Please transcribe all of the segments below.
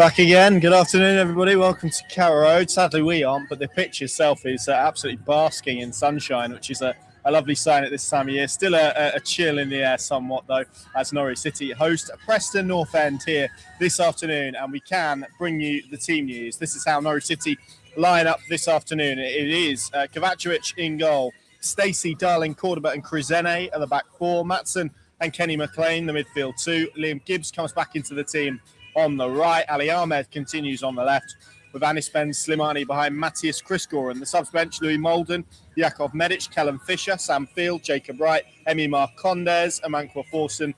Back again. Good afternoon, everybody. Welcome to Carrow Road. Sadly, we aren't, but the pitch itself is absolutely basking in sunshine, which is a lovely sign at this time of year. Still a chill in the air somewhat, though, as Norwich City host Preston North End here this afternoon, and we can bring you the team news. This is how Norwich City line up this afternoon. It is Kovacevic in goal, Stacey, Darling, Cordoba and Krizene at the back four, Matson and Kenny McLean, the midfield two. Liam Gibbs comes back into the team on the right. Ali Ahmed continues on the left with Anis Ben Slimani behind Matthias Christgården. The subs bench, Louis Molden, Jakov Medic, Callum Fisher, Sam Field, Jacob Wright, Emi Marcondes, Amankwa Forson,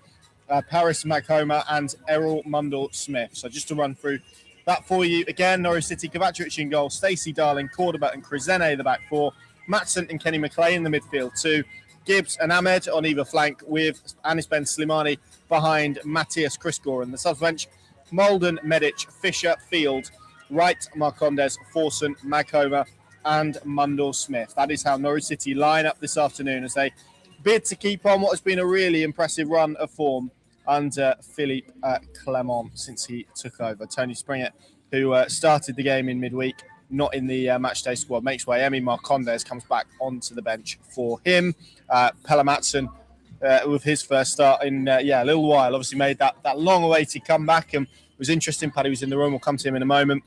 Paris Maghoma and Errol Mundell-Smith. So just to run through that for you again, Norwich City, Kovacevic in goal, Stacey, Darling, Cordoba and Krizene the back four, Matson and Kenny McLean the midfield two, Gibbs and Ahmed on either flank with Anis Ben Slimani behind Matthias Christgården. The subs bench, Molden, Medic, Fisher, Field, Wright, Marcondes, Forson, Maghoma and Mundell-Smith. That is how Norwich City line up this afternoon as they bid to keep on what has been a really impressive run of form under Philippe Clement since he took over. Tony Springett, who started the game in midweek, not in the matchday squad, makes way. Emi Marcondes comes back onto the bench for him. Pelle Matson with his first start in a little while, obviously made that long-awaited comeback, and it was interesting. Paddy was in the room. We'll come to him in a moment.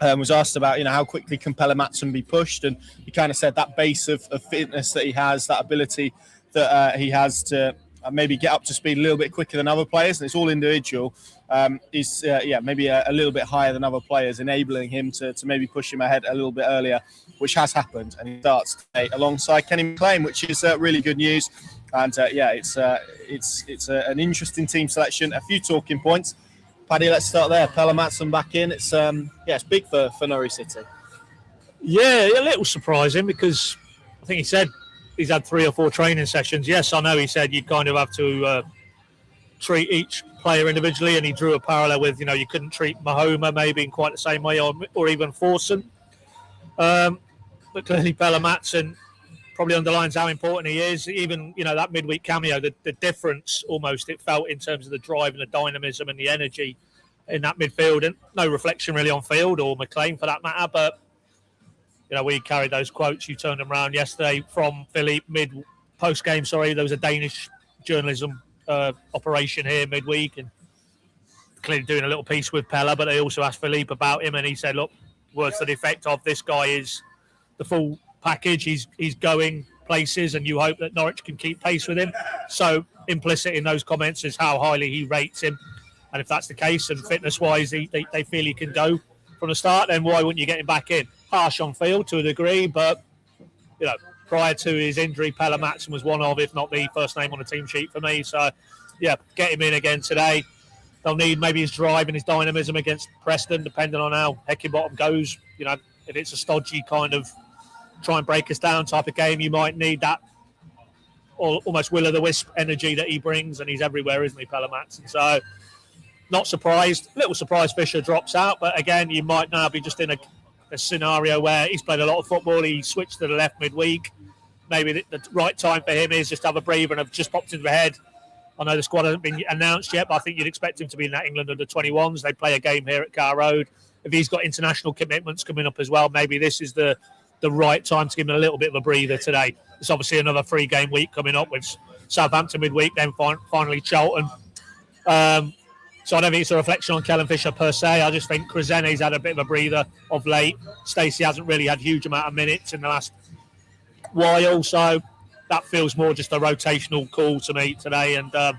Was asked about, how quickly can Pelle Matson be pushed, and he kind of said that base of fitness that he has, that ability that he has to maybe get up to speed a little bit quicker than other players, and it's all individual, is maybe a little bit higher than other players, enabling him to maybe push him ahead a little bit earlier, which has happened, and he starts today alongside Kenny McLean, which is really good news. And it's an interesting team selection. A few talking points. Paddy, let's start there. Pelle Matson back in. It's big for Norwich City. Yeah, a little surprising because I think he said he's had 3 or 4 training sessions. Yes, I know he said you kind of have to treat each player individually, and he drew a parallel with, you couldn't treat Maghoma maybe in quite the same way, or even Forson. But clearly Pelle Matson probably underlines how important he is. Even, that midweek cameo, the difference almost it felt in terms of the drive and the dynamism and the energy in that midfield. And no reflection really on Field or McLean for that matter. But, we carried those quotes. You turned them around yesterday from Philippe post-game. There was a Danish journalism operation here midweek, and clearly doing a little piece with Pelle, but they also asked Philippe about him, and he said, look, words to the effect of, this guy is the full package. He's going places, and you hope that Norwich can keep pace with him. So implicit in those comments is how highly he rates him, and if that's the case, and fitness-wise they feel he can go from the start, then why wouldn't you get him back in? Harsh on Field to a degree, but prior to his injury, Pelle Matson was one of, if not the first name on the team sheet for me. So get him in again today. They'll need maybe his drive and his dynamism against Preston, depending on how Heckingbottom goes. If it's a stodgy kind of try and break us down type of game, you might need that almost will-o'-the-wisp energy that he brings, and he's everywhere, isn't he, Pelle Matson? So not surprised. Little surprised Fisher drops out, but again, you might now be just in a scenario where he's played a lot of football. He switched to the left midweek. Maybe the right time for him is just to have a breather, and have just popped into the head. I know the squad hasn't been announced yet, but I think you'd expect him to be in that England under-21s. They play a game here at Carrow Road. If he's got international commitments coming up as well, maybe this is the right time to give him a little bit of a breather today. It's obviously another 3-game week coming up with Southampton midweek, then finally Charlton. So I don't think it's a reflection on Callum Fisher per se. I just think Krizene's had a bit of a breather of late. Stacey hasn't really had a huge amount of minutes in the last while, so that feels more just a rotational call to me today. And a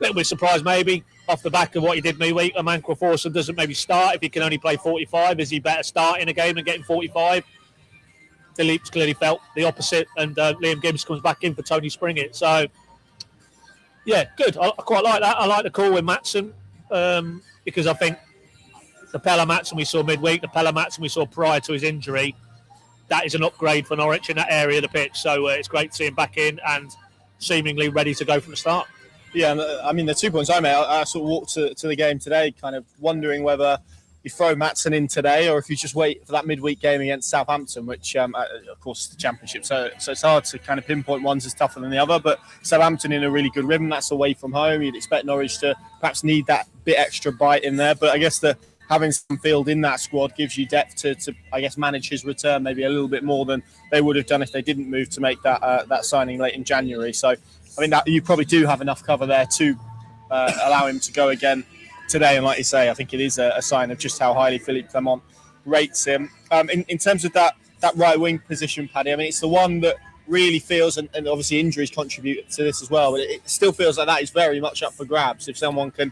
little bit surprised maybe off the back of what he did midweek. Amankwa Forson doesn't maybe start if he can only play 45. Is he better starting a game than getting 45? Philippe's clearly felt the opposite, and Liam Gibbs comes back in for Tony Springett. So, yeah, good. I quite like that. I like the call with Matson because I think the Pelle Matson we saw midweek, the Pelle Matson we saw prior to his injury, that is an upgrade for Norwich in that area of the pitch. So it's great to see him back in and seemingly ready to go from the start. Yeah, and I mean, the 2 points I made, I sort of walked to the game today kind of wondering whether you throw Matson in today or if you just wait for that midweek game against Southampton, which, of course, is the Championship. So it's hard to kind of pinpoint one's as tougher than the other. But Southampton in a really good rhythm. That's away from home. You'd expect Norwich to perhaps need that bit extra bite in there. But I guess having some field in that squad gives you depth to I guess, manage his return maybe a little bit more than they would have done if they didn't move to make that signing late in January. So I mean, that you probably do have enough cover there to allow him to go again today. And like you say, I think it is a sign of just how highly Philippe Clement rates him. In terms of that right wing position, Paddy, I mean, it's the one that really feels, and obviously injuries contribute to this as well, but it still feels like that is very much up for grabs if someone can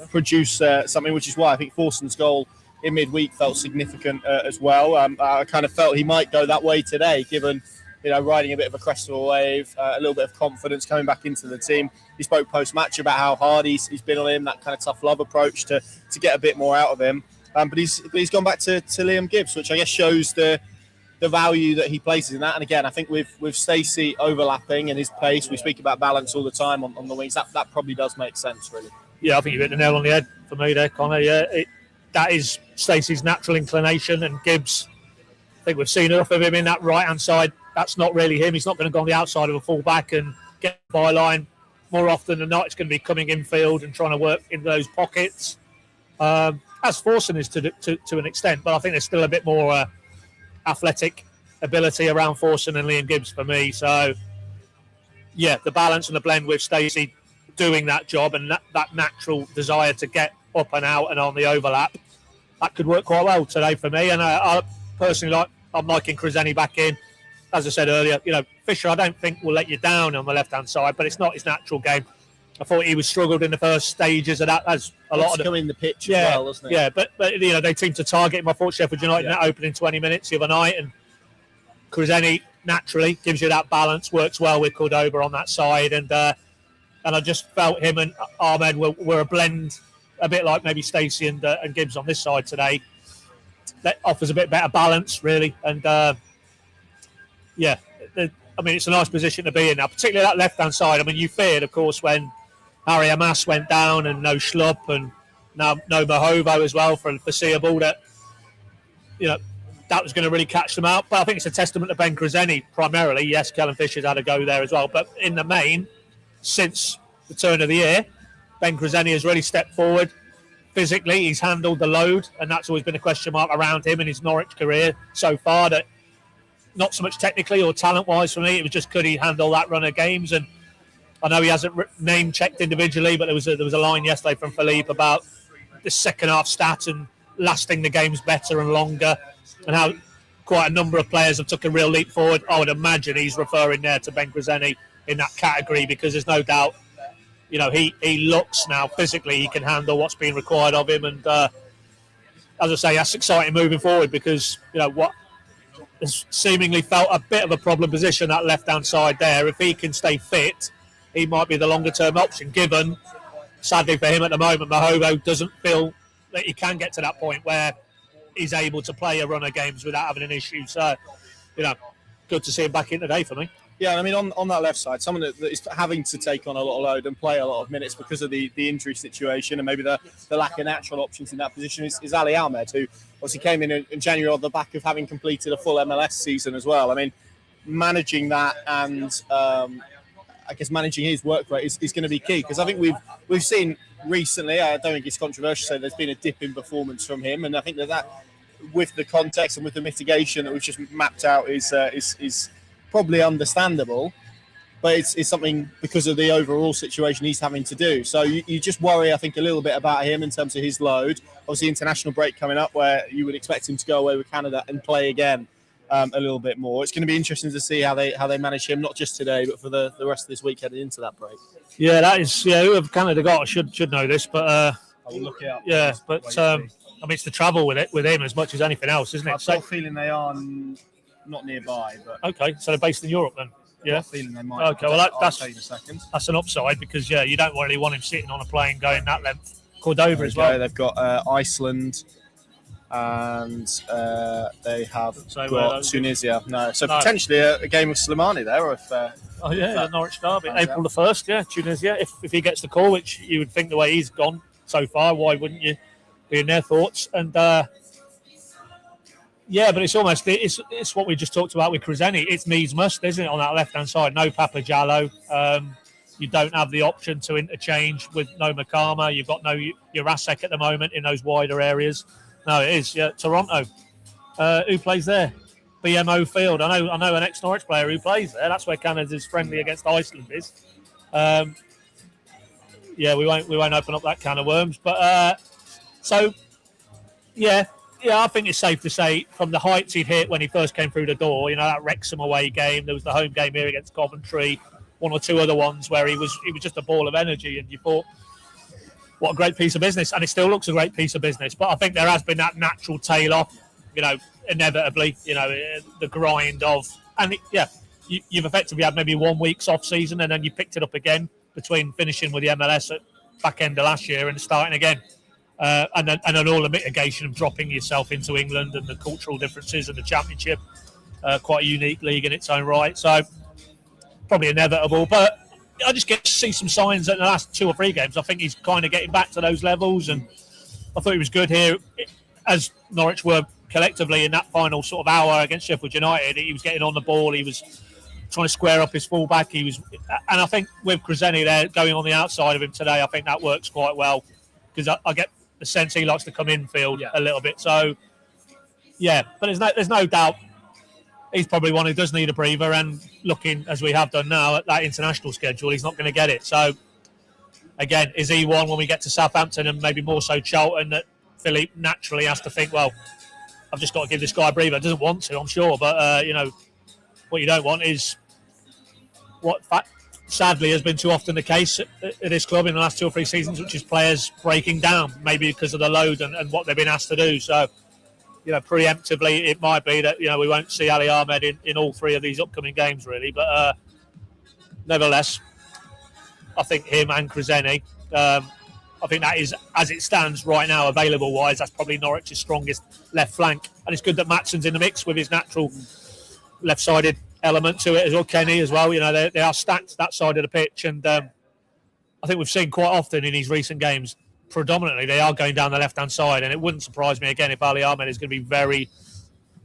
produce something, which is why I think Forson's goal in midweek felt significant as well. I kind of felt he might go that way today, given, riding a bit of a crest of a wave, a little bit of confidence coming back into the team. He spoke post-match about how hard he's been on him, that kind of tough love approach to get a bit more out of him. But he's gone back to Liam Gibbs, which I guess shows the value that he places in that. And again, I think with Stacey overlapping and his pace, we speak about balance all the time on the wings. That probably does make sense, really. Yeah, I think you hit the nail on the head for me there, Connor. Yeah, that is Stacey's natural inclination, and Gibbs, I think we've seen enough of him in that right-hand side. That's not really him. He's not going to go on the outside of a full-back and get the byline. More often than not, it's going to be coming infield and trying to work in those pockets. As Forson is to an extent, but I think there's still a bit more athletic ability around Forson and Liam Gibbs for me. So, yeah, the balance and the blend with Stacey doing that job and that natural desire to get up and out and on the overlap, that could work quite well today for me. And I personally I'm liking Creseni back in. As I said earlier, Fisher I don't think will let you down on the left-hand side, but it's not his natural game. I thought he was struggled in the first stages of that, as a lot of them in the pitch as well, doesn't it? Yeah, but they seem to target him. I thought Sheffield United in that opening 20 minutes the other night, and Creseni naturally gives you that balance, works well with Cordoba on that side, and I just felt him and Ahmed were a blend, a bit like maybe Stacey and Gibbs on this side today. That offers a bit better balance, really, and it's a nice position to be in now, particularly that left-hand side. I mean, you feared, of course, when Harry Hamas went down and no Schlupp and now no Mahovo as well for the foreseeable, that was going to really catch them out. But I think it's a testament to Ben Creseni primarily. Yes, Kellen Fisher's had a go there as well. But in the main, since the turn of the year, Ben Creseni has really stepped forward. Physically, he's handled the load, and that's always been a question mark around him in his Norwich career so far. That not so much technically or talent-wise for me, it was just could he handle that run of games. And I know he hasn't name-checked individually, but there was a line yesterday from Philippe about the second-half stat and lasting the games better and longer, and how quite a number of players have took a real leap forward. I would imagine he's referring there to Ben Creseni in that category, because there's no doubt, he looks now physically he can handle what's being required of him. And as I say, that's exciting moving forward, because what has seemingly felt a bit of a problem position, that left-hand side there. If he can stay fit, he might be the longer-term option, given, sadly for him at the moment, Mahovo doesn't feel that he can get to that point where he's able to play a run of games without having an issue. So, good to see him back in today for me. Yeah, I mean, on that left side, someone that is having to take on a lot of load and play a lot of minutes because of the injury situation and maybe the lack of natural options in that position is Ali Ahmed, who obviously came in January on the back of having completed a full MLS season as well. I mean, managing that and I guess managing his work rate is going to be key, because I think we've seen recently, I don't think it's controversial to say there's been a dip in performance from him, and I think that with the context and with the mitigation that we've just mapped out is probably understandable, but it's something because of the overall situation he's having to do. So you just worry, I think, a little bit about him in terms of his load. Obviously, international break coming up where you would expect him to go away with Canada and play again a little bit more. It's going to be interesting to see how they manage him, not just today, but for the rest of this week heading into that break. Yeah, that is, whoever Canada got should know this, but I will look it up. Yeah, but I mean, it's the travel with him as much as anything else, isn't it? I've got a feeling they are not nearby, but okay, so they're based in Europe then. Yeah, I've got a feeling they might. Okay, well that's an upside, because you don't really want him sitting on a plane going that length. Cordoba as well. They've got Iceland, and they have got Tunisia. Potentially a game of Slimani there, or if. The Norwich derby, April the 1st. Tunisia. If he gets the call, which you would think the way he's gone so far, why wouldn't you be in their thoughts? And but it's almost it's what we just talked about with Creseni. It's needs must, isn't it, on that left hand side? No Papa Jallo. You don't have the option to interchange with no Makama. You've got no Jurasek at the moment in those wider areas. No, it is Toronto. Who plays there? BMO Field. I know an ex-Norwich player who plays there. That's where Canada's friendly against Iceland is. We won't open up that can of worms. But I think it's safe to say from the heights he'd hit when he first came through the door, that Wrexham away game, there was the home game here against Coventry, one or two other ones where he was just a ball of energy, and you thought, what a great piece of business. And it still looks a great piece of business. But I think there has been that natural tail off, inevitably, the grind of, and you've effectively had maybe 1 week's off season, and then you picked it up again between finishing with the MLS at back end of last year and starting again. And then all the mitigation of dropping yourself into England and the cultural differences and the Championship, quite a unique league in its own right. So probably inevitable, but I just get to see some signs in the last 2 or 3 games. I think he's kind of getting back to those levels, and I thought he was good here, as Norwich were collectively in that final sort of hour against Sheffield United. He was getting on the ball. He was trying to square up his fullback. And I think with Kraseni there going on the outside of him today, I think that works quite well, because I get the sense he likes to come infield a little bit. So, but there's no doubt he's probably one who does need a breather, and looking, as we have done now, at that international schedule, he's not going to get it. So, again, is he one when we get to Southampton and maybe more so Charlton that Philippe naturally has to think, well, I've just got to give this guy a breather. Doesn't want to, I'm sure, but, what you don't want is what sadly has been too often the case at this club in the last 2 or 3 seasons, which is players breaking down, maybe because of the load and what they've been asked to do. So, preemptively, it might be that, we won't see Ali Ahmed in all 3 of these upcoming games, really. But nevertheless, I think him and Kraseni, I think that is, as it stands right now, available-wise, that's probably Norwich's strongest left flank. And it's good that Matsson's in the mix with his natural left-sided element to it as well. Kenny as well. They are stacked that side of the pitch. And I think we've seen quite often in these recent games, predominantly they are going down the left-hand side, and it wouldn't surprise me again if Ali Ahmed is going to be very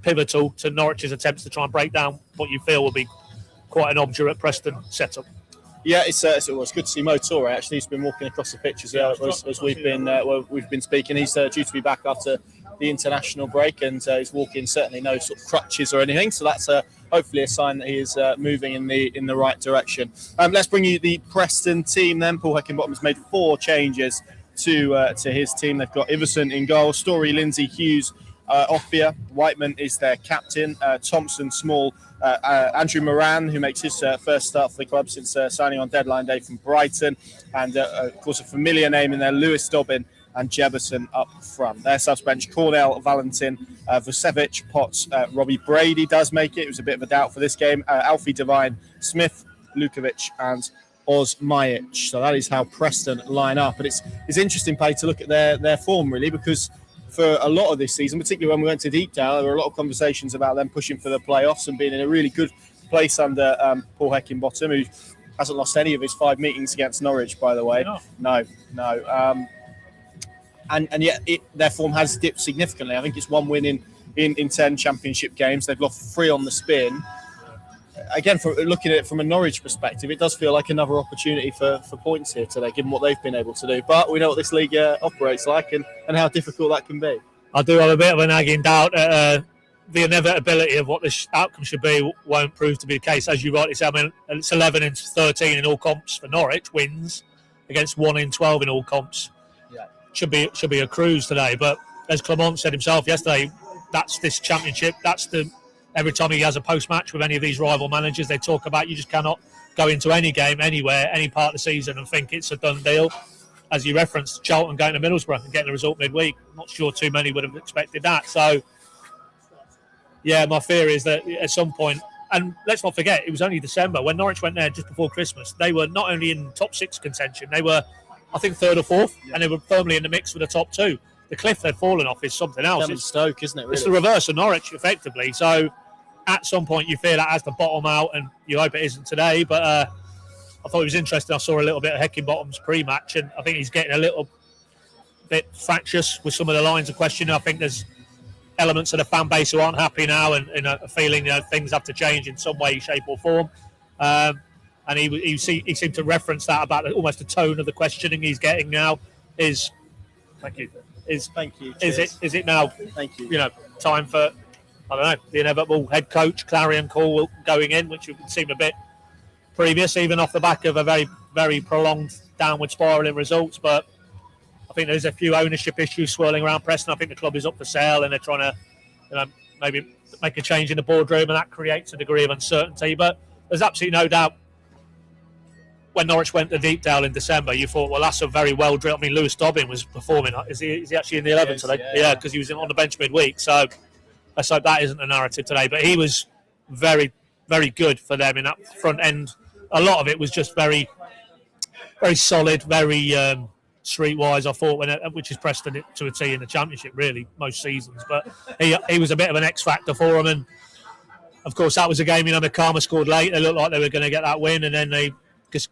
pivotal to Norwich's attempts to try and break down what you feel will be quite an obdurate Preston setup. Yeah, it's good to see Mo Toure. Actually, he's been walking across the pitch as we've been speaking. He's due to be back after the international break, and he's walking, certainly no sort of crutches or anything. So that's hopefully a sign that he is moving in the right direction. Let's bring you the Preston team then. Paul Heckingbottom has made 4 changes to his team. They've got Iverson in goal, Story, Lindsay, Hughes, Offia. Whiteman is their captain. Thompson, Small, Andrew Moran, who makes his first start for the club since signing on deadline day from Brighton, and of course a familiar name in there, Lewis Dobbin and Jefferson up front. Their subs bench: Cornell, Valentin, Vucevic, Potts, Robbie Brady does make it. It was a bit of a doubt for this game. Alfie Devine, Smith, Lukovic and Osmajic. So that is how Preston line up. And it's interesting play to look at their form, really, because for a lot of this season, particularly when we went to Deepdale, there were a lot of conversations about them pushing for the playoffs and being in a really good place under Paul Heckingbottom, who hasn't lost any of his 5 meetings against Norwich, by the way. No. And yet their form has dipped significantly. I think it's 1 win in 10 championship games. They've lost 3 on the spin. Again, looking at it from a Norwich perspective, it does feel like another opportunity for points here today, given what they've been able to do. But we know what this league operates like and how difficult that can be. I do have a bit of a nagging doubt the inevitability of what this outcome should be won't prove to be the case. As you rightly said, I mean, it's 11 in 13 in all comps for Norwich, wins against 1 in 12 in all comps. Yeah. Should be a cruise today. But as Clement said himself yesterday, that's this championship. Every time he has a post-match with any of these rival managers, they talk about you just cannot go into any game, anywhere, any part of the season and think it's a done deal. As you referenced, Charlton going to Middlesbrough and getting the result midweek. Not sure too many would have expected that. So, yeah, my fear is that at some point, and let's not forget, it was only December. When Norwich went there just before Christmas, they were not only in top 6 contention, they were, I think, 3rd or 4th, and they were firmly in the mix for the top 2. The cliff they've fallen off is something else. It's Stoke, isn't it? Really? It's the reverse of Norwich, effectively. So, at some point, you fear that has to bottom out, and you hope it isn't today. But I thought it was interesting. I saw a little bit of Heckingbottom's pre-match, and I think he's getting a little bit fractious with some of the lines of questioning. I think there's elements of the fan base who aren't happy now and a feeling things have to change in some way, shape or form. and he seemed to reference that about almost the tone of the questioning he's getting now is, thank you, thank you. Is it now? Thank you. Time for, I don't know, the inevitable head coach clarion call going in, which would seem a bit previous, even off the back of a very, very prolonged downward spiral in results. But I think there's a few ownership issues swirling around Preston. I think the club is up for sale, and they're trying to, maybe make a change in the boardroom, and that creates a degree of uncertainty. But there's absolutely no doubt. When Norwich went to Deepdale in December, you thought, well, that's a very well drilled. I mean, Lewis Dobbin was performing. Is he actually in the 11 today? Yeah, because he was on the bench midweek. So let's hope that isn't the narrative today. But he was very, very good for them in that front end. A lot of it was just very, very solid, very streetwise. I thought, which is Preston to a T in the Championship, really, most seasons. But he was a bit of an X factor for them. And of course, that was a game. Karma scored late. They looked like they were going to get that win, and then they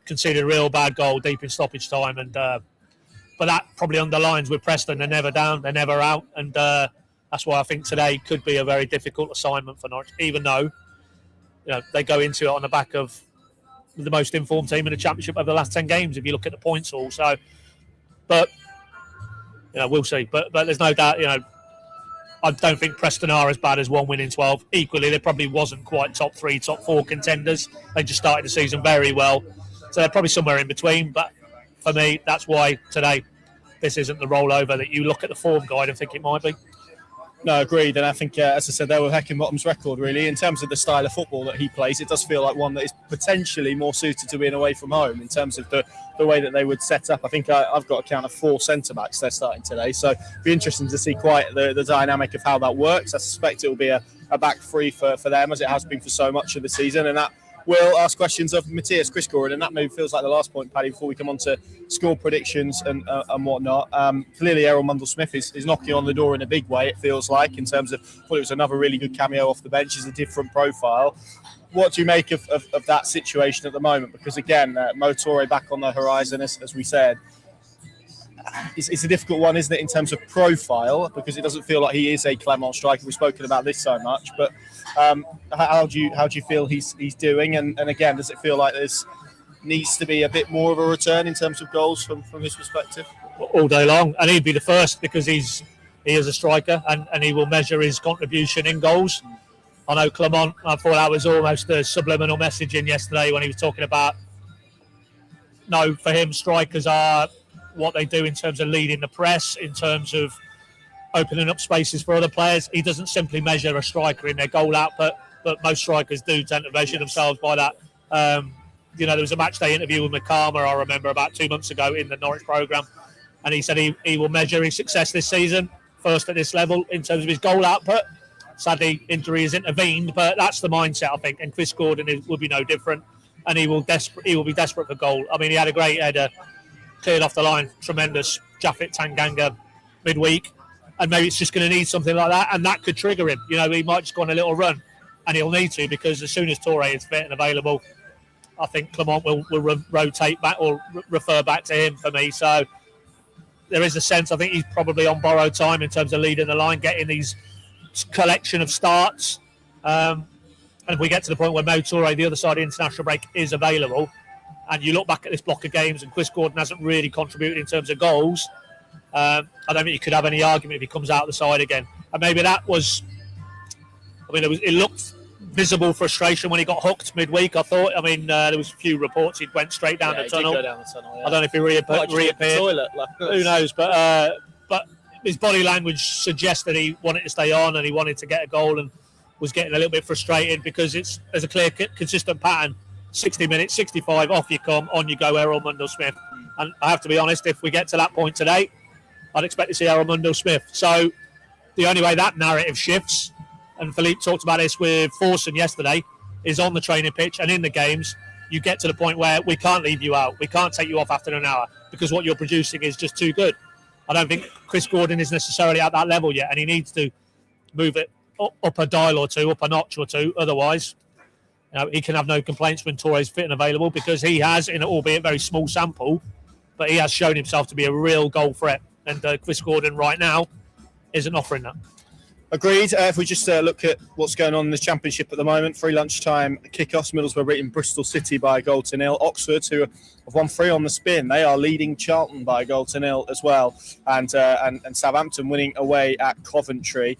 conceded a real bad goal deep in stoppage time, and but that probably underlines with Preston, they're never down, they're never out, and that's why I think today could be a very difficult assignment for Norwich, even though they go into it on the back of the most informed team in the Championship over the last 10 games if you look at the points haul. So, but we'll see. But there's no doubt, I don't think Preston are as bad as 1 win in 12. Equally, they probably wasn't quite top 3, top 4 contenders. They just started the season very well. So they're probably somewhere in between. But for me, that's why today this isn't the rollover that you look at the form guide and think it might be. No, agreed. And I think, as I said, they were Heckingbottom's record, really. In terms of the style of football that he plays, it does feel like one that is potentially more suited to being away from home in terms of the way that they would set up. I think I've got a count of 4 centre-backs they're starting today. So it'll be interesting to see quite the dynamic of how that works. I suspect it will be a back three for them, as it has been for so much of the season. And that will ask questions of Matthias Quistgaard, and that maybe feels like the last point, Paddy, before we come on to score predictions and whatnot. Clearly, Errol Mundle-Smith is knocking on the door in a big way, it feels like, in terms of, I thought it was another really good cameo off the bench. He's a different profile. What do you make of that situation at the moment? Because, again, Mo Toure back on the horizon, as we said. It's a difficult one, isn't it, in terms of profile, because it doesn't feel like he is a Clermont striker. We've spoken about this so much, but how do you feel he's doing? And again, does it feel like there's needs to be a bit more of a return in terms of goals from his perspective? All day long, and he'd be the first because he is a striker, and he will measure his contribution in goals. I know Clermont, I thought that was almost a subliminal messaging yesterday when he was talking about, no, for him, strikers are what they do in terms of leading the press, in terms of opening up spaces for other players. He doesn't simply measure a striker in their goal output, but most strikers do tend to measure themselves by that. There was a match day interview with McCarmer, I remember, about 2 months ago in the Norwich programme, and he said he will measure his success this season first at this level in terms of his goal output. Sadly, injury has intervened, but that's the mindset, I think, and Chris Gordon will be no different, and he will be desperate for goal. I mean, he had a great header, cleared off the line, tremendous Japhet Tanganga midweek, and maybe it's just going to need something like that, and that could trigger him. He might just go on a little run, and he'll need to, because as soon as Toure is fit and available, I think Clermont will rotate back or refer back to him for me. So there is a sense, I think he's probably on borrowed time in terms of leading the line, getting these collection of starts. And if we get to the point where Mo Toure, the other side of the international break, is available, and you look back at this block of games and Chris Gordon hasn't really contributed in terms of goals, I don't think you could have any argument if he comes out the side again. And maybe that was, it looked visible frustration when he got hooked midweek, I thought. There was a few reports he went straight down the tunnel. He did go down the tunnel, yeah. I don't know if he reappeared. Toilet, who knows? But his body language suggests that he wanted to stay on and he wanted to get a goal, and was getting a little bit frustrated because there's a clear, consistent pattern. 60 minutes, 65, off you come, on you go, Errol Mundle-Smith. And I have to be honest, if we get to that point today, I'd expect to see Errol Mundle-Smith. So the only way that narrative shifts, and Philippe talked about this with Forson yesterday, is on the training pitch and in the games, you get to the point where we can't leave you out. We can't take you off after an hour because what you're producing is just too good. I don't think Chris Gordon is necessarily at that level yet, and he needs to move it up a dial or two, up a notch or two. Otherwise, he can have no complaints when Toure's fit and available, because he has, in an albeit very small sample, but he has shown himself to be a real goal threat. And Chris Gordon right now isn't offering that. Agreed. If we just look at what's going on in the Championship at the moment, 3 lunchtime kickoffs. Middlesbrough beating Bristol City by a 0-0. Oxford, who have won 3 on the spin, they are leading Charlton by a 0-0 as well. And Southampton winning away at Coventry.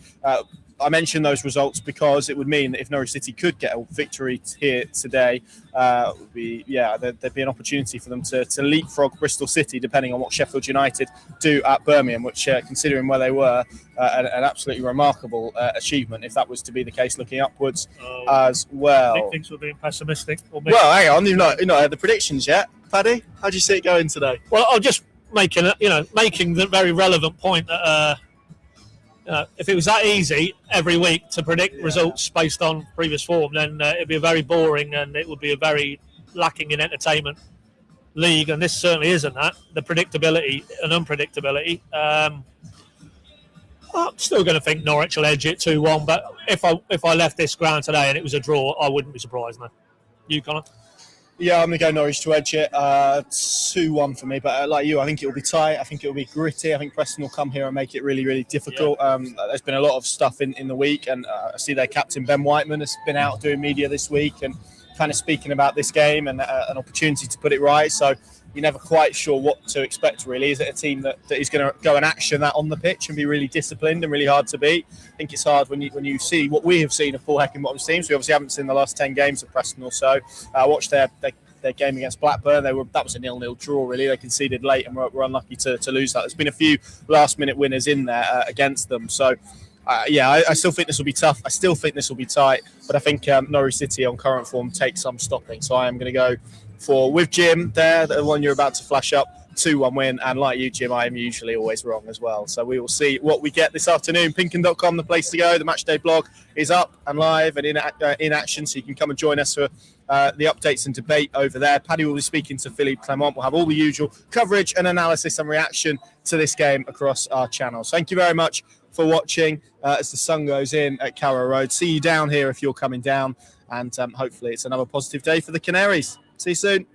I mention those results because it would mean that if Norwich City could get a victory here today, there'd be an opportunity for them to leapfrog Bristol City, depending on what Sheffield United do at Birmingham, which, considering where they were, an absolutely remarkable achievement if that was to be the case, looking upwards as well. Nick thinks we're being pessimistic. Well, hang on, you've not had the predictions yet, Paddy. How do you see it going today? Well, I'll just making the very relevant point that. If it was that easy every week to predict results based on previous form, then it'd be very boring and it would be a very lacking in entertainment league. And this certainly isn't that. The predictability and unpredictability. I'm still going to think Norwich will edge it 2-1. But if I left this ground today and it was a draw, I wouldn't be surprised. No. You, Connor? Yeah, I'm going to go Norwich to edge it. 2-1 for me. But like you, I think it will be tight. I think it will be gritty. I think Preston will come here and make it really, really difficult. Yeah. There's been a lot of stuff in the week. And I see their captain, Ben Whiteman, has been out doing media this week and kind of speaking about this game and an opportunity to put it right. So you're never quite sure what to expect, really. Is it a team that is going to go and action that on the pitch and be really disciplined and really hard to beat? I think it's hard when you see what we have seen of Paul Heckingbottom's teams. We obviously haven't seen the last 10 games of Preston or so. I watched their game against Blackburn. That was a 0-0 draw, really. They conceded late and were unlucky to lose that. There's been a few last-minute winners in there against them. So, I still think this will be tough. I still think this will be tight. But I think Norwich City on current form takes some stopping. So I am going to go with Jim there, the one you're about to flash up, 2-1 win. And like you, Jim, I am usually always wrong as well. So we will see what we get this afternoon. Pinkin.com, the place to go. The Matchday blog is up and live and in action, so you can come and join us for the updates and debate over there. Paddy will be speaking to Philippe Clement. We'll have all the usual coverage and analysis and reaction to this game across our channel. So thank you very much for watching as the sun goes in at Carrow Road. See you down here if you're coming down. And hopefully it's another positive day for the Canaries. See you soon.